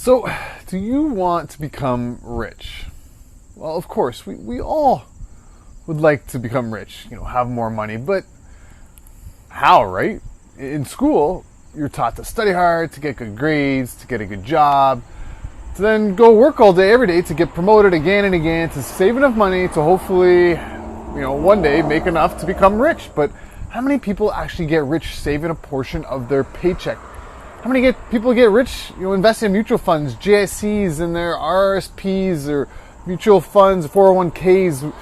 So, do you want to become rich? Well, of course, we all would like to become rich, have more money, but how, right? In school, you're taught to study hard, to get good grades, to get a good job, to then go work all day, every day, to get promoted again and again, to save enough money to hopefully, one day make enough to become rich. But how many people actually get rich saving a portion of their paycheck? How many people get rich, investing in mutual funds, GICs, and their RSPs or mutual funds, 401ks?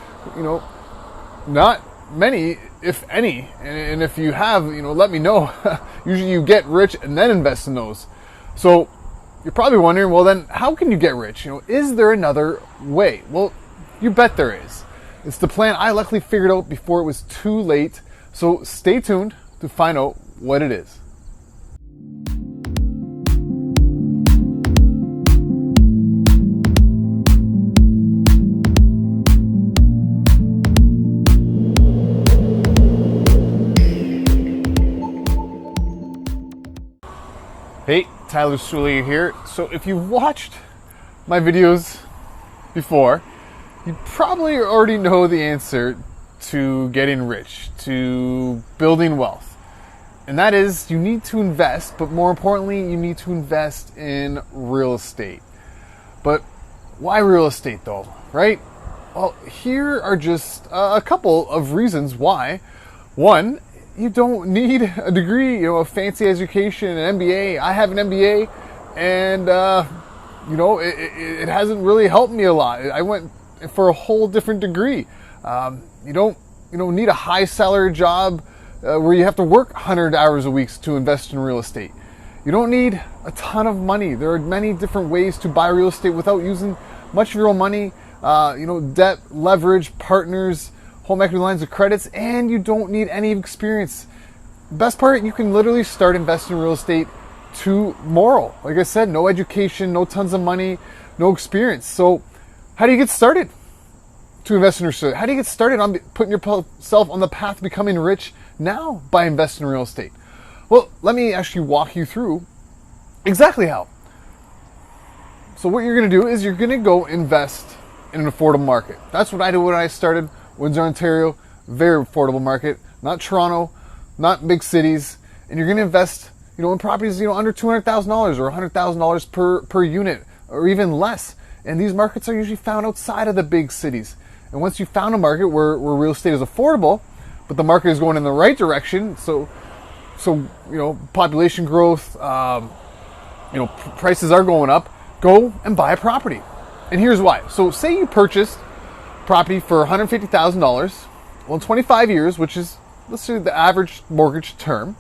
Not many, if any. And if you have, let me know. Usually you get rich and then invest in those. So you're probably wondering, well, then how can you get rich? Is there another way? Well, you bet there is. It's the plan I luckily figured out before it was too late. So stay tuned to find out what it is. Hey, Tyler Soulliere here. So if you've watched my videos before, you probably already know the answer to getting rich, to building wealth. And that is, you need to invest, but more importantly, you need to invest in real estate. But why real estate though, right? Well, here are just a couple of reasons why. One, you don't need a degree, a fancy education, an MBA. I have an MBA, and it hasn't really helped me a lot. I went for a whole different degree. You don't need a high salary job where you have to work 100 hours a week to invest in real estate. You don't need a ton of money. There are many different ways to buy real estate without using much of your own money. Debt, leverage, partners, home equity lines of credits, and you don't need any experience. Best part, you can literally start investing in real estate tomorrow. Like I said, no education, no tons of money, no experience. So how do you get started to invest in real estate? How do you get started on putting yourself on the path to becoming rich now by investing in real estate? Well, let me actually walk you through exactly how. So what you're going to do is you're going to go invest in an affordable market. That's what I did when I started. Windsor, Ontario, very affordable market, not Toronto, not big cities, and you're going to invest, in properties, under $200,000 or $100,000 per unit, or even less. And these markets are usually found outside of the big cities. And once you found a market where real estate is affordable, but the market is going in the right direction, so population growth, prices are going up, go and buy a property. And here's why. So say you purchased property for $150,000, well, in 25 years, which is, let's say, the average mortgage term,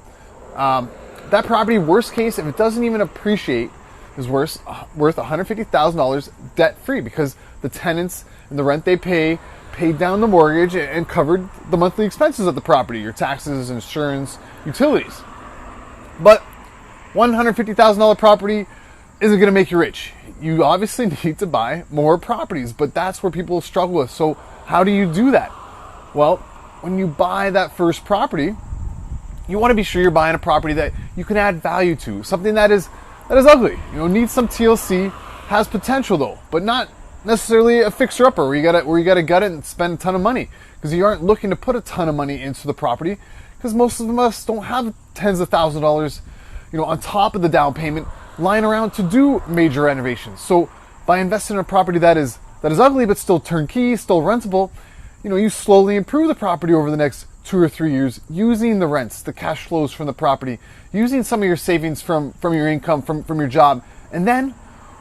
that property, worst case, if it doesn't even appreciate, is worth $150,000 debt-free, because the tenants and the rent they paid down the mortgage and covered the monthly expenses of the property, your taxes, insurance, utilities. But $150,000 property isn't going to make you rich. You obviously need to buy more properties, but that's where people struggle with. So how do you do that? Well, when you buy that first property, you want to be sure you're buying a property that you can add value to, something that is ugly, needs some TLC, has potential though, but not necessarily a fixer-upper where you gotta gut it and spend a ton of money, because you aren't looking to put a ton of money into the property, because most of us don't have tens of thousands of dollars, on top of the down payment lying around to do major renovations. So by investing in a property that is ugly but still turnkey, still rentable, you slowly improve the property over the next 2 or 3 years using the rents, the cash flows from the property, using some of your savings from your income, from your job, and then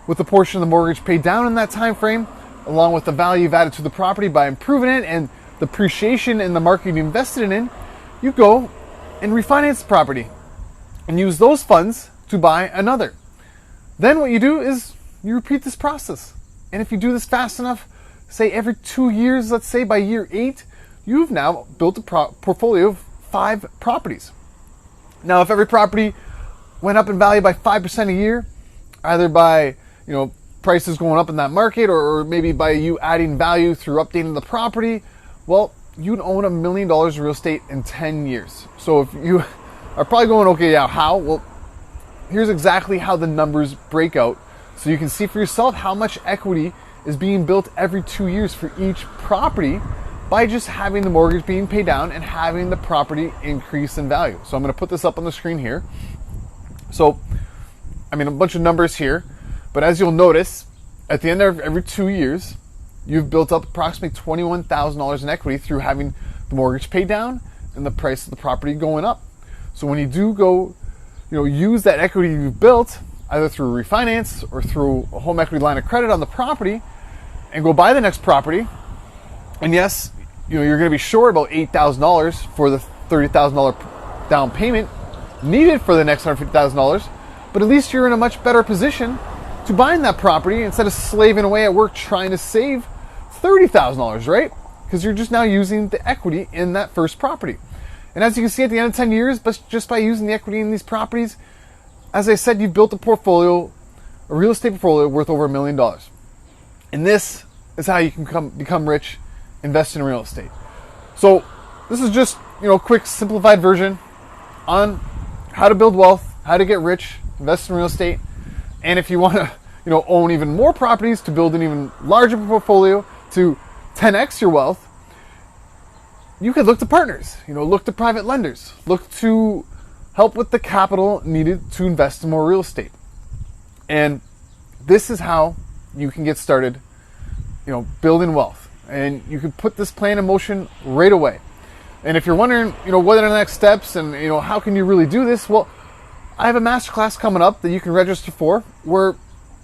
with the portion of the mortgage paid down in that time frame, along with the value you've added to the property by improving it and the appreciation in the market you invested in, you go and refinance the property and use those funds to buy another. Then what you do is you repeat this process. And if you do this fast enough, say every 2 years, let's say by year 8, you've now built a portfolio of 5 properties. Now, if every property went up in value by 5% a year, either by, prices going up in that market, or maybe by you adding value through updating the property, well, you'd own $1 million of real estate in 10 years. So if you are probably going, okay, yeah, how? Well, here's exactly how the numbers break out So you can see for yourself how much equity is being built every 2 years for each property by just having the mortgage being paid down and having the property increase in value. So I'm going to put this up on the screen here. So, I mean, a bunch of numbers here, but as you'll notice, at the end of every 2 years, you've built up approximately $21,000 in equity through having the mortgage paid down and the price of the property going up. So when you do go, use that equity you've built, either through a refinance or through a home equity line of credit on the property, and go buy the next property, and yes, you're going to be short about $8,000 for the $30,000 down payment needed for the next $150,000, but at least you're in a much better position to buying that property instead of slaving away at work trying to save $30,000, right? Because you're just now using the equity in that first property. And as you can see at the end of 10 years, but just by using the equity in these properties, as I said, you've built a real estate portfolio worth over $1 million. And this is how you can become rich, invest in real estate. So this is just, a quick simplified version on how to build wealth, how to get rich, invest in real estate. And if you want to, own even more properties to build an even larger portfolio to 10x your wealth, you could look to partners, look to private lenders, look to help with the capital needed to invest in more real estate. And this is how you can get started, building wealth. And you can put this plan in motion right away. And if you're wondering, what are the next steps and, how can you really do this? Well, I have a masterclass coming up that you can register for where,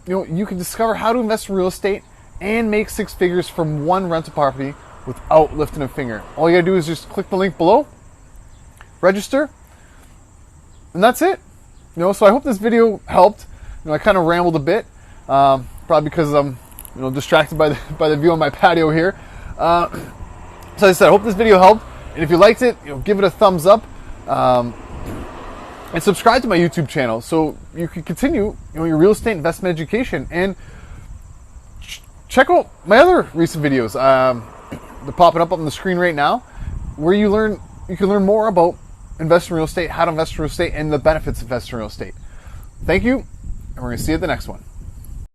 you can discover how to invest in real estate and make six figures from one rental property without lifting a finger. All you gotta do is just click the link below, register, and that's it. So I hope this video helped. I kind of rambled a bit, probably because I'm, distracted by the view on my patio here. So as I said, I hope this video helped, and if you liked it, give it a thumbs up, and subscribe to my YouTube channel so you can continue, your real estate investment education. And check out my other recent videos. They're popping up on the screen right now, where you can learn more about investing in real estate, how to invest in real estate, and the benefits of investing in real estate. Thank you, and we're going to see you at the next one.